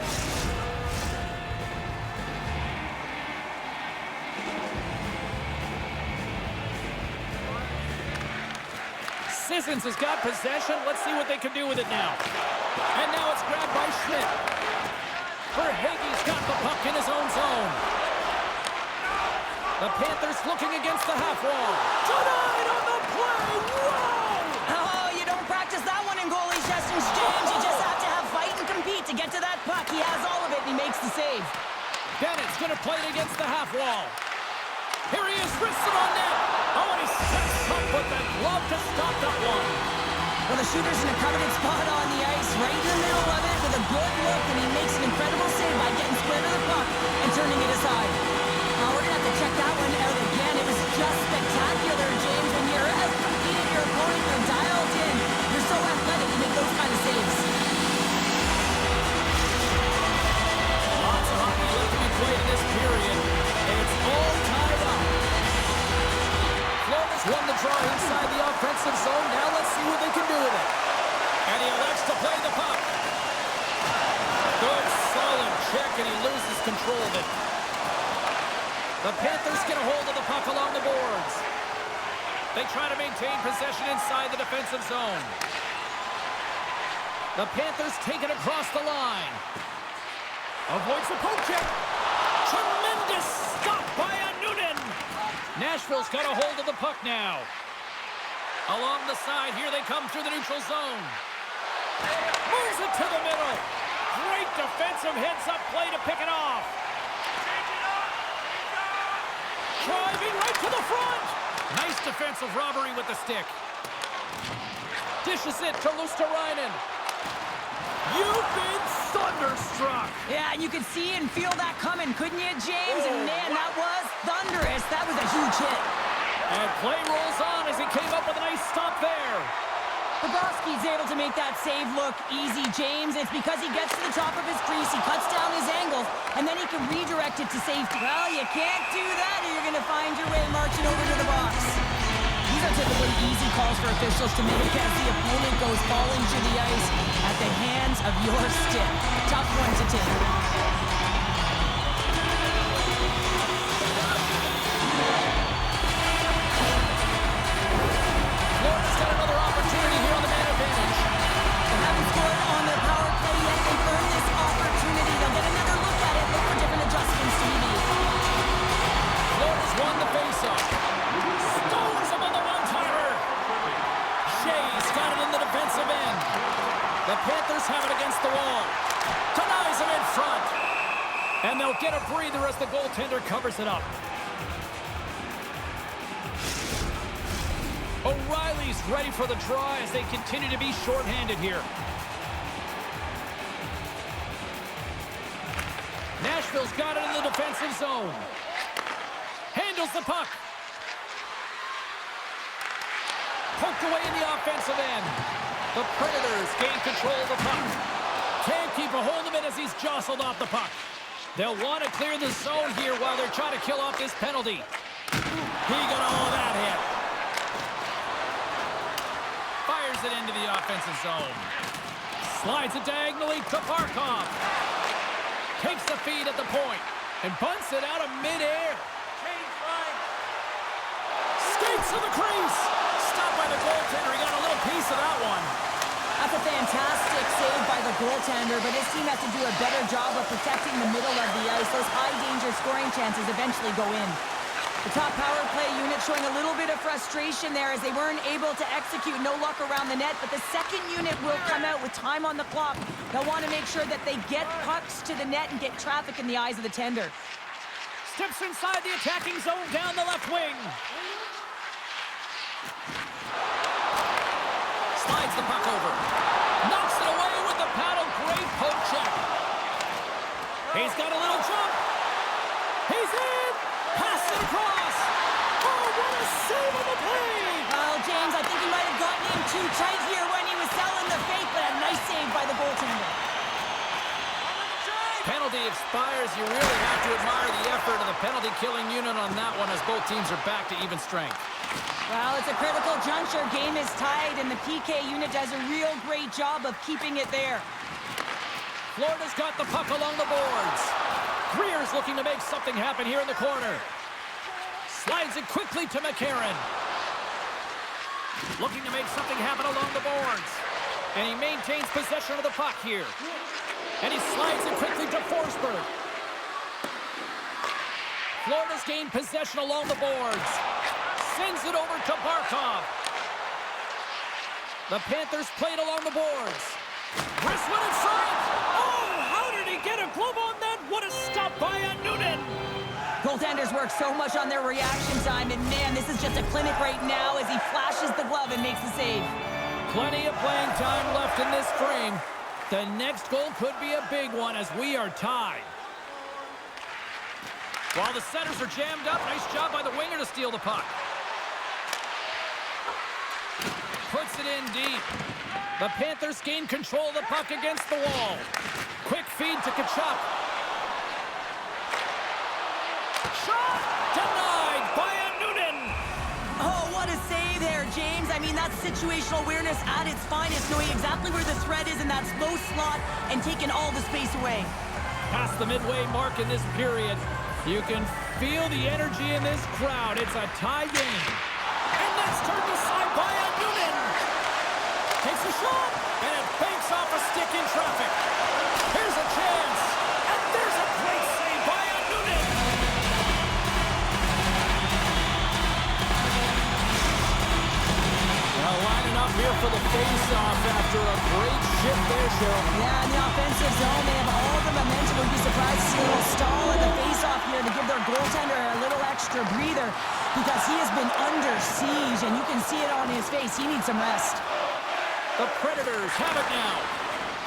Speaker 1: Sissons has got possession. Let's see what they can do with it now. And now it's grabbed by Schmidt. Verhaeghe's got the puck in his own zone. The Panthers looking against the half wall. Denied on the play. Whoa!
Speaker 2: Oh, you don't practice that one in goalie sessions, James. You just have to have fight and compete to get to that puck. He has all of it, and he makes the save.
Speaker 1: Bennett's going to play it against the half wall. Here he is, wristed on net. Oh, and he sets up with that glove to stop that one.
Speaker 2: Well, the shooter's in a coveted spot on the ice, right in the middle of it with a good look, and he makes an incredible save by getting square to the puck and turning it aside. We're going to have to check that one out again. It was just spectacular, James. When you're as complete as your opponent, you're dialed in. You're so athletic to make those kind of saves.
Speaker 1: Lots of hockey left to be played in this period, and it's all tied up. Florida's won the draw inside the offensive zone. Now let's see what they can do The Panthers get a hold of the puck along the boards. They try to maintain possession inside the defensive zone. The Panthers take it across the line. Avoids the poke check. Tremendous stop by Noonan. Nashville's got a hold of the puck now. Along the side, here they come through the neutral zone. Moves it to the middle. Great defensive heads-up play to pick it off. Driving right to the front. Nice defensive robbery with the stick. Dishes it to Luosterainen. You've been thunderstruck.
Speaker 2: Yeah, you could see and feel that coming, couldn't you, James? And man, that was thunderous. That was a huge hit.
Speaker 1: And play rolls on as he came up with a nice stop there.
Speaker 2: Bobrovsky's able to make that save look easy, James. It's because he gets to the top of his crease, he cuts down his angles, and then he can redirect it to safety. Well, you can't do that or you're going to find your way marching over to the box. These are typically easy calls for officials to make as the opponent goes falling to the ice at the hands of your stick. Tough one to take.
Speaker 1: Florida's got another opportunity here on the man advantage.
Speaker 2: They haven't scored on their power play yet. They've earned this opportunity. They'll get another look at it. Look for different adjustments to be made.
Speaker 1: Florida's won the faceoff. Scores him on the one-timer. Shea's got it in the defensive end. The Panthers have it against the wall. Denies him in front. And they'll get a breather as the goaltender covers it up. O'Reilly's ready for the draw as they continue to be shorthanded here. Nashville's got it in the defensive zone. Handles the puck. Poked away in the offensive end. The Predators gain control of the puck. Can't keep a hold of it as he's jostled off the puck. They'll want to clear the zone here while they're trying to kill off this penalty. He got all of that hit. Fires it into the offensive zone. Slides it diagonally to Barkov. Takes the feed at the point and bunts it out of midair. Skates to the crease. Stopped by the goaltender. He got a little piece of that one.
Speaker 2: That's a fantastic save by the goaltender, but his team has to do a better job of protecting the middle of the ice. Those high-danger scoring chances eventually go in. The top power play unit showing a little bit of frustration there as they weren't able to execute. No luck around the net, but the second unit will come out with time on the clock. They'll want to make sure that they get pucks to the net and get traffic in the eyes of the tender.
Speaker 1: Steps inside the attacking zone down the left wing. Slides the puck over. Knocks it away with the paddle. Great poke check. He's got a little jump. He's in. Pass it across. Oh, what a save on the play.
Speaker 2: Well, James, I think he might have gotten in too tight here when he was selling the fake, but a nice save by the goaltender.
Speaker 1: Penalty expires. You really have to admire the effort of the penalty-killing unit on that one as both teams are back to even strength.
Speaker 2: Well, it's a critical juncture. Game is tied, and the PK unit does a real great job of keeping it there.
Speaker 1: Florida's got the puck along the boards. Greer's looking to make something happen here in the corner. Slides it quickly to McCarron. Looking to make something happen along the boards. And he maintains possession of the puck here. And he slides it quickly to Forsberg. Florida's gained possession along the boards. Sends it over to Barkov. The Panthers played along the boards. Wrestling in front. Oh, how did he get a glove on that? What a stop by Noonan.
Speaker 2: Goaltenders work so much on their reaction time, and man, this is just a clinic right now as he flashes the glove and makes the save.
Speaker 1: Plenty of playing time left in this frame. The next goal could be a big one as we are tied. While the centers are jammed up, nice job by the winger to steal the puck. Puts it in deep. The Panthers gain control of the puck against the wall. Quick feed to Tkachuk. Shot! Denied by Noonan.
Speaker 2: Oh, what a save there, James. I mean, that's situational awareness at its finest, knowing exactly where the threat is in that slow slot and taking all the space away.
Speaker 1: Past the midway mark in this period, you can feel the energy in this crowd. It's a tie game. And that's turned aside by a Noonan. Takes a shot, and it banks off a stick in traffic. Here's a chance, and there's a great save by a Noonan. Now lining up here for the face-off after a great shift there, Cheryl.
Speaker 2: Yeah, in the offensive zone, they have all the momentum. Would be surprised to see a little stall at the face-off here to give their goaltender a little extra breather because he has been under siege, and you can see it on his face. He needs some rest.
Speaker 1: The Predators have it now.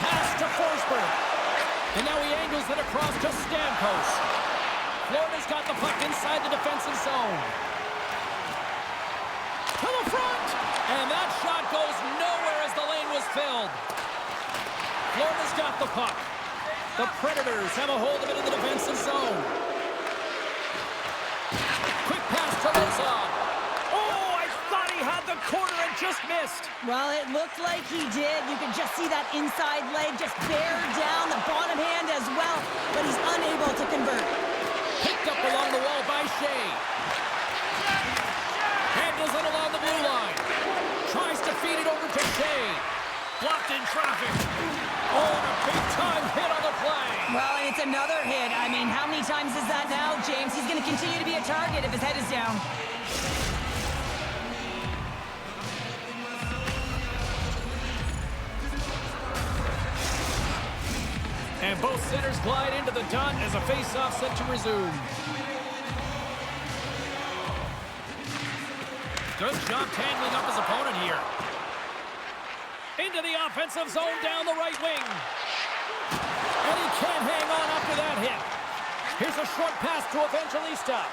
Speaker 1: Pass to Forsberg. And now he angles it across to Stamkos. Florida's got the puck inside the defensive zone. To the front. And that shot goes nowhere as the lane was filled. Florida's got the puck. The Predators have a hold of it in the defensive zone. Quick pass to Lozon. Oh, I thought he had the corner and just missed.
Speaker 2: Well, it looked like he did. You could just see that inside leg just bear down, the bottom hand as well, but he's unable to convert.
Speaker 1: Picked up along the wall by Shea. Handles it along the blue line. Tries to feed it over to Shea. Blocked in traffic. Oh, and a big-time hit on the play.
Speaker 2: Well, and it's another hit. I mean, how many times is that now, James? He's going to continue to be a target if his head is down.
Speaker 1: And both centers glide into the dot as a face-off set to resume. Good job tangling up his opponent here. Into the offensive zone down the right wing. And he can't hang on after that hit. Here's a short pass to Evangelista.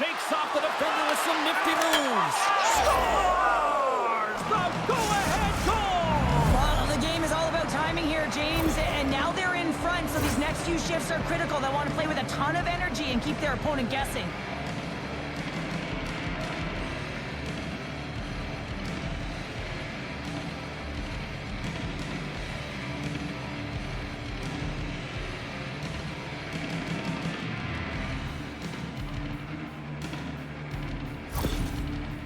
Speaker 1: Shakes off the defender with some nifty moves. Scores! The go-ahead goal!
Speaker 2: Well, the game is all about timing here, James, and now they're in front, so these next few shifts are critical. They want to play with a ton of energy and keep their opponent guessing.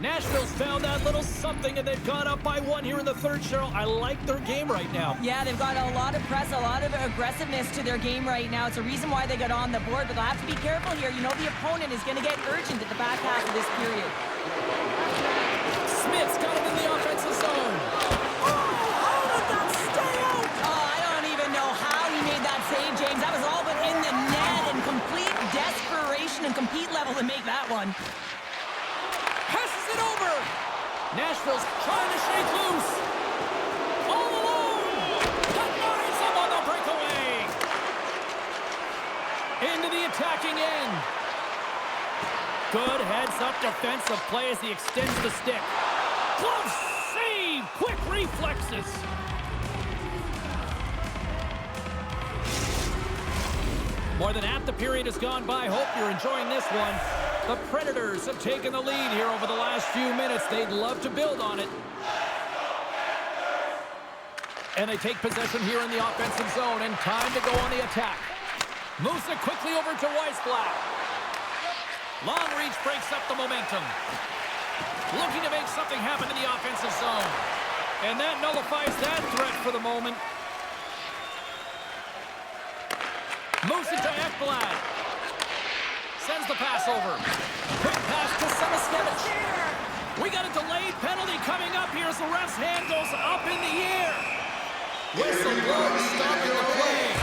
Speaker 1: Nashville's found that little something, and they've gone up by one here in the third, Cheryl. I like their game right now.
Speaker 2: Yeah, they've got a lot of press, a lot of aggressiveness to their game right now. It's a reason why they got on the board, but they'll have to be careful here. You know the opponent is going to get urgent at the back half of this period.
Speaker 1: Smith's got him in the offensive zone. Oh, how did that stay out?
Speaker 2: Oh, I don't even know how he made that save, James. That was all but in the net and complete desperation and compete level to make that one.
Speaker 1: Passes it over. Nashville's trying to shake loose. All alone. Denies him on the breakaway. Into the attacking end. Good heads-up defensive play as he extends the stick. Glove save. Quick reflexes. More than half the period has gone by. Hope you're enjoying this one. The Predators have taken the lead here over the last few minutes. They'd love to build on it. And they take possession here in the offensive zone, and time to go on the attack. Moves it quickly over to Weissblatt. Long reach breaks up the momentum. Looking to make something happen in the offensive zone. And that nullifies that threat for the moment. Moves it to Ekblad. Sends the pass over. Quick pass to Samoskevich. We got a delayed penalty coming up here as the ref's hand goes up in the air. Whistle blows, stopping the play.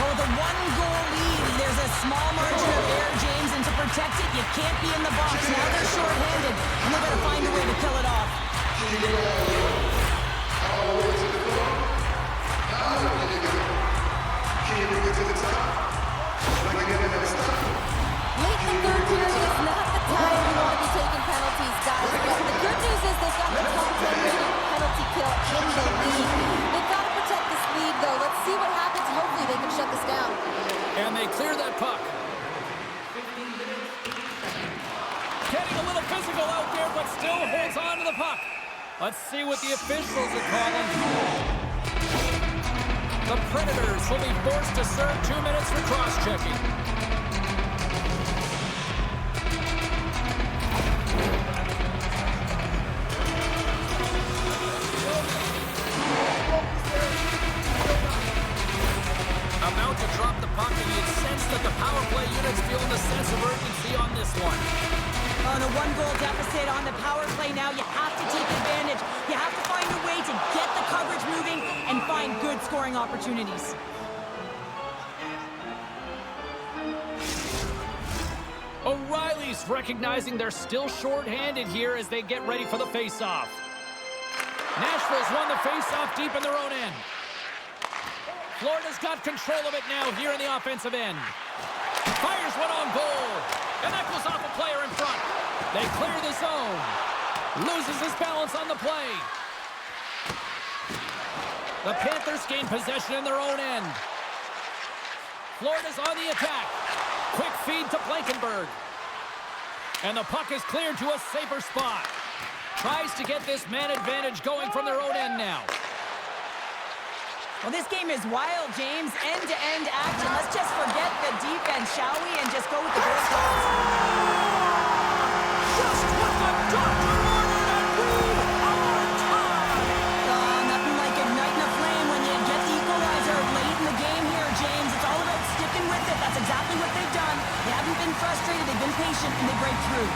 Speaker 2: For the one-goal lead, there's a small margin of error, James, and to protect it, you can't be in the box. Now they're short-handed, and they're going to find a way to kill it off.
Speaker 3: Late in the third period is not the time you want to be taking penalties, guys. But the good news is they've got the top 10 rated penalty kill in the league. They've got to protect this lead, though. Let's see what happens. Hopefully they can shut this down.
Speaker 1: And they clear that puck. Getting a little physical out there, but still holds on to the puck. Let's see what the officials are calling. The Predators will be forced to serve 2 minutes for cross-checking.
Speaker 2: scoring opportunities.
Speaker 1: O'Reilly's recognizing they're still short-handed here as they get ready for the face-off. Nashville's won the face-off deep in their own end. Florida's got control of it now here in the offensive end. Fires one on goal. And that goes off a player in front. They clear the zone. Loses his balance on the play. The Panthers gain possession in their own end. Florida's on the attack. Quick feed to Blankenberg. And the puck is cleared to a safer spot. Tries to get this man advantage going from their own end now.
Speaker 2: Well, this game is wild, James. End-to-end action. Let's just forget the defense, shall we? And just go with the goal calls.
Speaker 1: Just what the doctor ordered, and we are tied!
Speaker 2: Nothing like igniting a flame when you get the equalizer late in the game here, James. It's all about sticking with it. That's exactly what they've done. They haven't been frustrated. They've been patient, and they break through.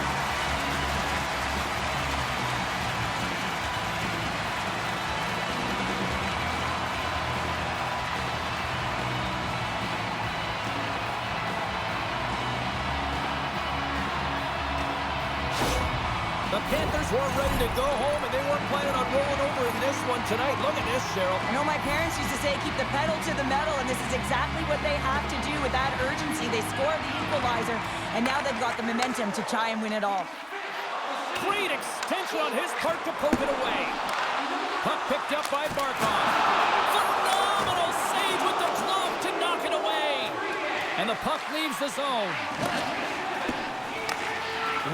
Speaker 1: The Panthers weren't ready to go home, and they weren't planning on rolling over in this one tonight. Look at this, Cheryl.
Speaker 2: I know my parents used to say keep the pedal to the metal, and this is exactly what they have to do with that urgency. They score the equalizer, and now they've got the momentum to try and win it all.
Speaker 1: Great extension on his part to poke it away. Puck picked up by Barkov. Phenomenal save with the glove to knock it away. And the puck leaves the zone.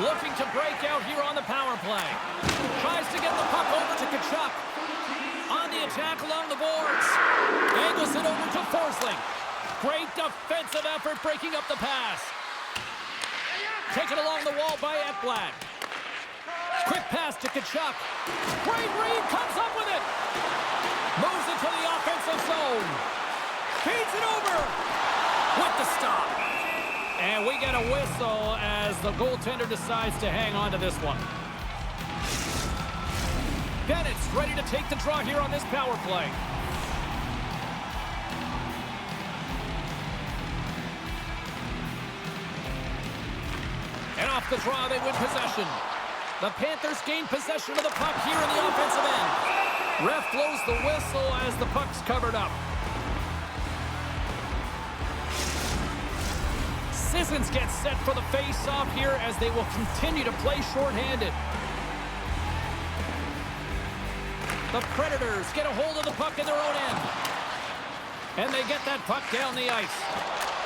Speaker 1: Looking to break out here on the power play. Tries to get the puck over to Tkachuk. On the attack along the boards. Angles it over to Forsling. Great defensive effort breaking up the pass. Taken along the wall by Ekblad. Quick pass to Tkachuk. Great read, comes up with it. Moves into the offensive zone. Feeds it over. With the stop. And we get a whistle as the goaltender decides to hang on to this one. Bennett's ready to take the draw here on this power play. And off the draw, they win possession. The Panthers gain possession of the puck here in the offensive end. Ref blows the whistle as the puck's covered up. Sissons gets set for the face-off here as they will continue to play shorthanded. The Predators get a hold of the puck in their own end. And they get that puck down the ice.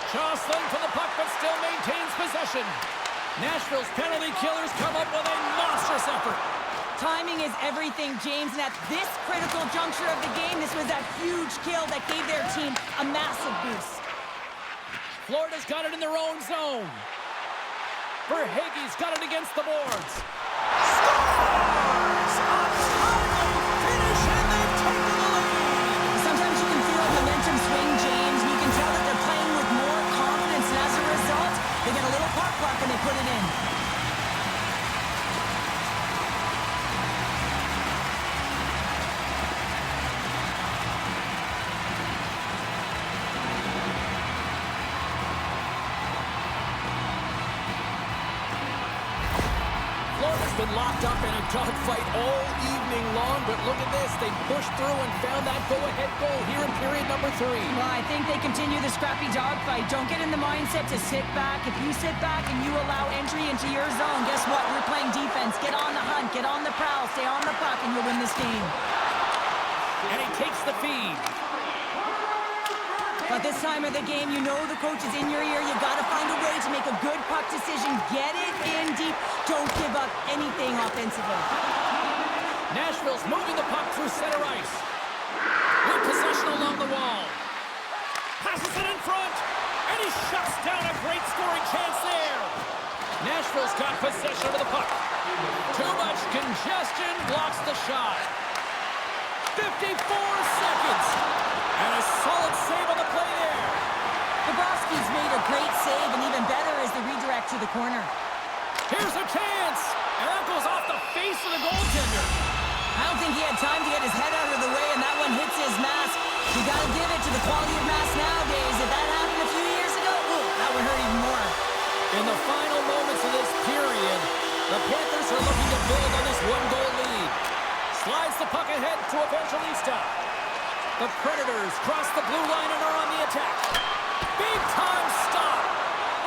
Speaker 1: Jostling for the puck, but still maintains possession. Nashville's penalty killers come up with a monstrous effort.
Speaker 2: Timing is everything, James, and at this critical juncture of the game, this was that huge kill that gave their team a massive boost.
Speaker 1: Florida's got it in their own zone. Verhaeghe's got it against the boards. Scores! A timely finish, and they've taken the lead.
Speaker 2: Sometimes you can feel a momentum swing, James, and you can tell that they're playing with more confidence, and as a result, they get a little puck luck and they put it in.
Speaker 1: Been locked up in a dogfight all evening long, but look at this. They pushed through and found that go-ahead goal here in period number 3.
Speaker 2: Well, I think they continue the scrappy dogfight. Don't get in the mindset to sit back. If you sit back and you allow entry into your zone, guess what? You're playing defense. Get on the hunt, get on the prowl, stay on the puck, and you'll win this game.
Speaker 1: And he takes the feed.
Speaker 2: But this time of the game, you know the coach is in your ear. You got to find a way to make a good puck decision. Get it in deep. Don't give up anything offensively.
Speaker 1: Nashville's moving the puck through center ice. With possession along the wall. Passes it in front. And he shuts down a great scoring chance there. Nashville's got possession of the puck. Too much congestion blocks the shot. 54 seconds. And a solid save on the play there.
Speaker 2: Bobrovsky's made a great save, and even better is the redirect to the corner.
Speaker 1: Here's a chance. And that goes off the face of the goaltender.
Speaker 2: I don't think he had time to get his head out of the way, and that one hits his mask. You got to quality of mass nowadays. If that happened a few years ago, ooh, that would hurt even more.
Speaker 1: In the final moments of this period, the Panthers are looking to build on this one-goal lead. Slides the puck ahead to Evangelista. The Predators cross the blue line and are on the attack. Big-time stop.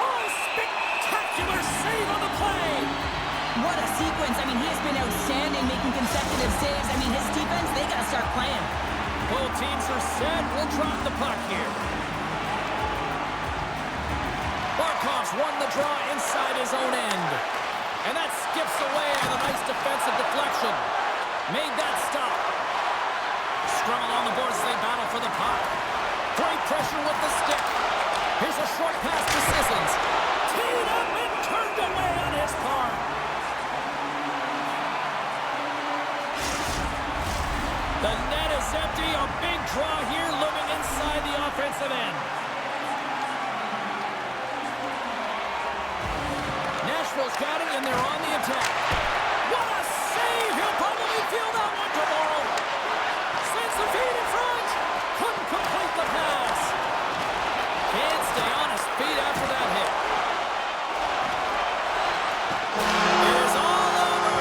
Speaker 1: Oh, spectacular save on the play.
Speaker 2: What a sequence. I mean, he has been outstanding, making consecutive saves. I mean, his defense, they got to start playing.
Speaker 1: Both teams are set. We'll drop the puck here. Barkov's won the draw inside his own end. And that skips away on a nice defensive deflection. Made that stop. Scrum along the boards as they battle for the puck. Great pressure with the stick. Here's a short pass to Sissons. Teed up and turned away on his part. The net is empty. A big draw here looming inside the offensive end. Nashville's got it, and they're on the attack. What a save! He'll probably feel that one tomorrow. Sends the feed in front. Couldn't complete the pass. Can't stay on his feet after that hit. It is all over.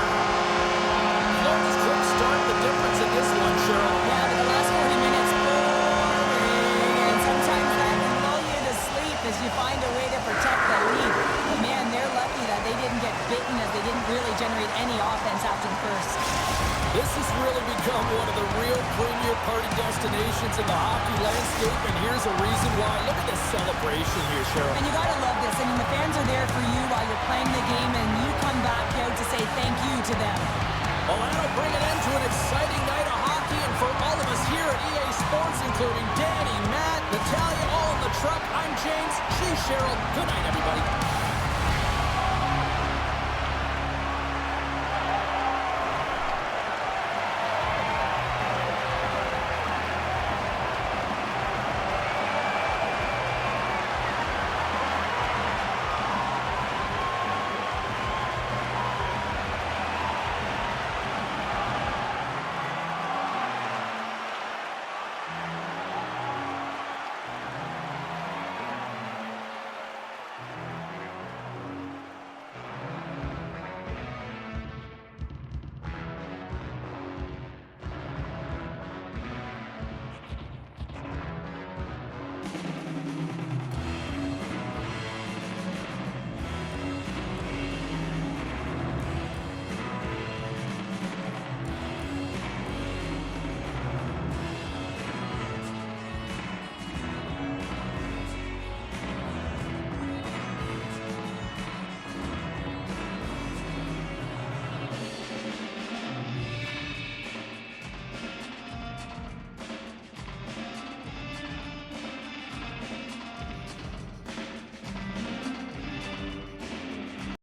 Speaker 1: Florida's quick start, the difference in this one, Cheryl.
Speaker 2: Yeah, but the last 40 minutes, boring. And sometimes that can lull you to sleep as you find a way to protect the lead. But man, they're lucky that they didn't get bitten as they didn't really generate any offense after the first.
Speaker 1: This has really become one of the real premier party destinations in the hockey landscape, and here's a reason why. Look at this celebration here, Cheryl.
Speaker 2: And you gotta love this. I mean, the fans are there for you while you're playing the game, and you come back out to say thank you to them.
Speaker 1: Well, that'll bring an end to an exciting night of hockey, and for all of us here at EA Sports, including Danny, Matt, Natalia, all in the truck, I'm James. She's Cheryl. Good night, everybody.